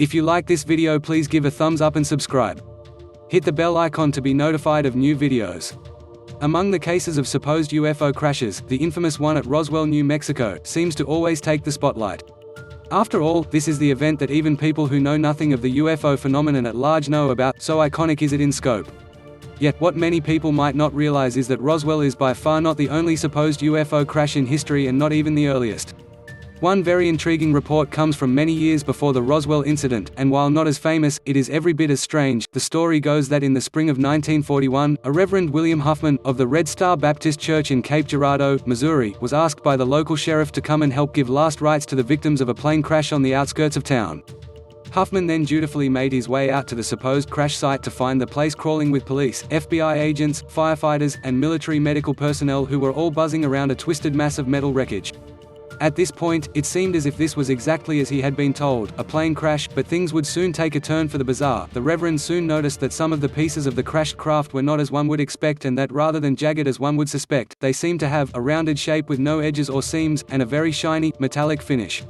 If you like this video, please give a thumbs up and subscribe. Hit the bell icon to be notified of new videos. Among the cases of supposed UFO crashes, the infamous one at Roswell, New Mexico, seems to always take the spotlight. After all, this is the event that even people who know nothing of the UFO phenomenon at large know about, so iconic is it in scope. Yet what many people might not realize is that Roswell is by far not the only supposed UFO crash in history, and not even the earliest. One very intriguing report comes from many years before the Roswell incident, and while not as famous, it is every bit as strange. The story goes that in the spring of 1941, a Reverend William Huffman, of the Red Star Baptist Church in Cape Giradeau, Missouri, was asked by the local sheriff to come and help give last rites to the victims of a plane crash on the outskirts of town. Huffman then dutifully made his way out to the supposed crash site to find the place crawling with police, FBI agents, firefighters, and military medical personnel who were all buzzing around a twisted mass of metal wreckage. At this point, it seemed as if this was exactly as he had been told, a plane crash, but things would soon take a turn for the bizarre. The Reverend soon noticed that some of the pieces of the crashed craft were not as one would expect, and that rather than jagged as one would suspect, they seemed to have a rounded shape with no edges or seams, and a very shiny, metallic finish.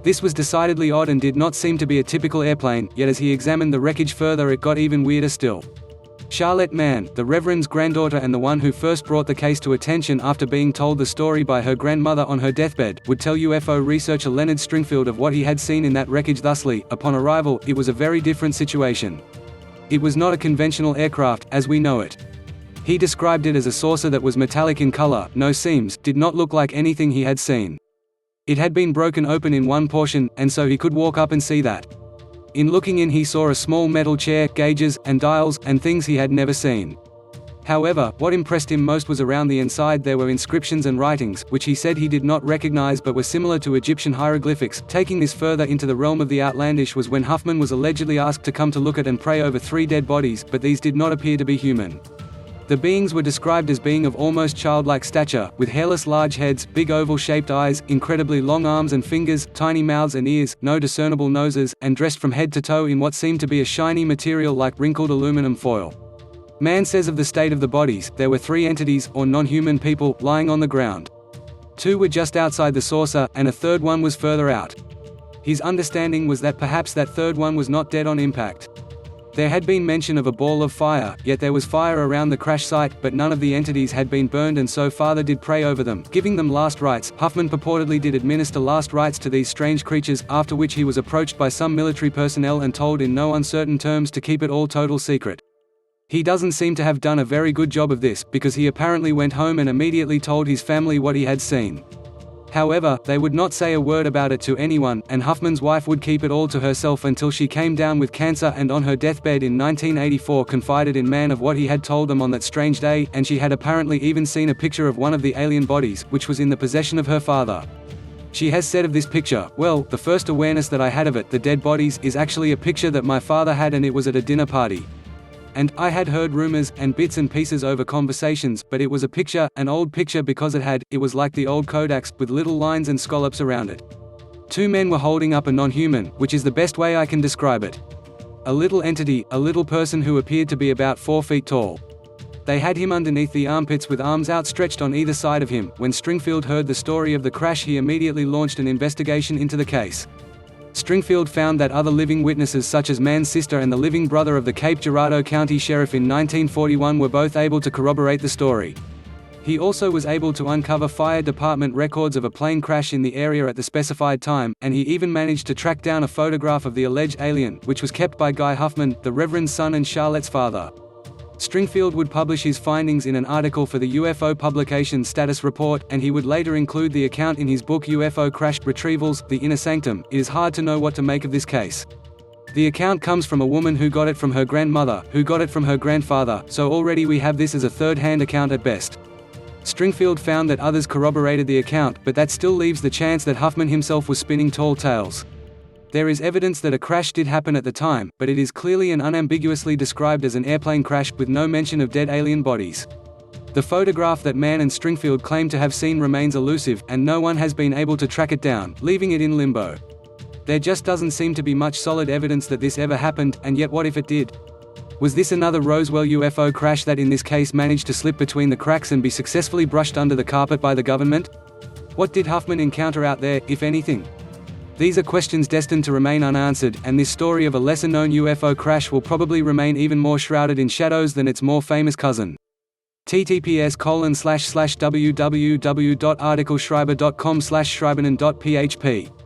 This was decidedly odd and did not seem to be a typical airplane, yet as he examined the wreckage further it got even weirder still. Charlotte Mann, the Reverend's granddaughter and the one who first brought the case to attention after being told the story by her grandmother on her deathbed, would tell UFO researcher Leonard Stringfield of what he had seen in that wreckage thusly: upon arrival, it was a very different situation. It was not a conventional aircraft, as we know it. He described it as a saucer that was metallic in color, no seams, did not look like anything he had seen. It had been broken open in one portion, and so he could walk up and see that. In looking in, he saw a small metal chair, gauges, and dials, and things he had never seen. However, what impressed him most was around the inside there were inscriptions and writings, which he said he did not recognize but were similar to Egyptian hieroglyphics. Taking this further into the realm of the outlandish was when Huffman was allegedly asked to come to look at and pray over 3 dead bodies, but these did not appear to be human. The beings were described as being of almost childlike stature, with hairless large heads, big oval-shaped eyes, incredibly long arms and fingers, tiny mouths and ears, no discernible noses, and dressed from head to toe in what seemed to be a shiny material like wrinkled aluminum foil. Mann says of the state of the bodies, there were 3 entities, or non-human people, lying on the ground. 2 were just outside the saucer, and a third one was further out. His understanding was that perhaps that third one was not dead on impact. There had been mention of a ball of fire, yet there was fire around the crash site, but none of the entities had been burned, and so Father did pray over them, giving them last rites. Huffman purportedly did administer last rites to these strange creatures, after which he was approached by some military personnel and told in no uncertain terms to keep it all total secret. He doesn't seem to have done a very good job of this, because he apparently went home and immediately told his family what he had seen. However, they would not say a word about it to anyone, and Huffman's wife would keep it all to herself until she came down with cancer and on her deathbed in 1984 confided in Mann of what he had told them on that strange day, and she had apparently even seen a picture of one of the alien bodies, which was in the possession of her father. She has said of this picture, "Well, the first awareness that I had of it, the dead bodies, is actually a picture that my father had, and it was at a dinner party. And I had heard rumors, and bits and pieces over conversations, but it was a picture, an old picture because it was like the old Kodaks, with little lines and scallops around it. 2 men were holding up a non-human, which is the best way I can describe it. A little entity, a little person who appeared to be about 4 feet tall. They had him underneath the armpits with arms outstretched on either side of him." When Stringfield heard the story of the crash, he immediately launched an investigation into the case. Stringfield found that other living witnesses such as Mann's sister and the living brother of the Cape Giradeau County Sheriff in 1941 were both able to corroborate the story. He also was able to uncover fire department records of a plane crash in the area at the specified time, and he even managed to track down a photograph of the alleged alien, which was kept by Guy Huffman, the Reverend's son and Charlotte's father. Stringfield would publish his findings in an article for the UFO publication Status Report, and he would later include the account in his book UFO Crash Retrievals, The Inner Sanctum. It is hard to know what to make of this case. The account comes from a woman who got it from her grandmother, who got it from her grandfather, so already we have this as a third-hand account at best. Stringfield found that others corroborated the account, but that still leaves the chance that Huffman himself was spinning tall tales. There is evidence that a crash did happen at the time, but it is clearly and unambiguously described as an airplane crash, with no mention of dead alien bodies. The photograph that Mann and Stringfield claim to have seen remains elusive, and no one has been able to track it down, leaving it in limbo. There just doesn't seem to be much solid evidence that this ever happened, and yet what if it did? Was this another Roswell UFO crash that in this case managed to slip between the cracks and be successfully brushed under the carpet by the government? What did Huffman encounter out there, if anything? These are questions destined to remain unanswered, and this story of a lesser-known UFO crash will probably remain even more shrouded in shadows than its more famous cousin. https://www.articleschreiber.com/schreiben.php